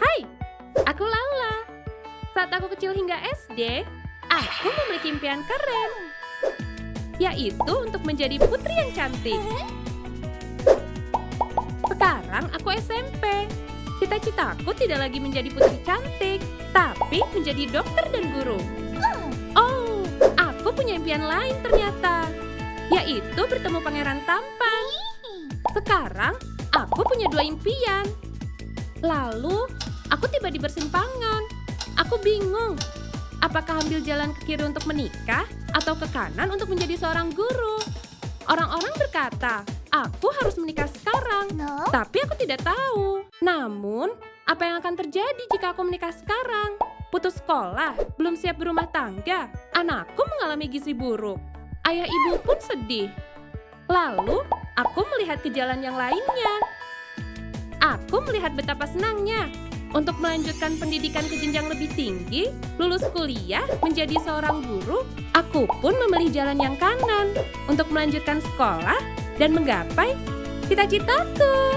Hai, aku Lala. Saat aku kecil hingga SD, aku memiliki impian keren, yaitu untuk menjadi putri yang cantik. Sekarang aku SMP. Cita-citaku tidak lagi menjadi putri cantik, tapi menjadi dokter dan guru. Oh, aku punya impian lain ternyata, yaitu bertemu pangeran tampan. Sekarang, aku punya dua impian. Lalu, aku tiba di persimpangan. Aku bingung, apakah ambil jalan ke kiri untuk menikah atau ke kanan untuk menjadi seorang guru. Orang-orang berkata, aku harus menikah sekarang, tapi aku tidak tahu. Namun, apa yang akan terjadi jika aku menikah sekarang? Putus sekolah, belum siap berumah tangga, anakku mengalami gizi buruk. Ayah ibu pun sedih. Lalu, aku melihat ke jalan yang lainnya. Aku melihat betapa senangnya untuk melanjutkan pendidikan ke jenjang lebih tinggi, lulus kuliah, menjadi seorang guru. Aku pun memilih jalan yang kanan untuk melanjutkan sekolah dan menggapai cita-citaku.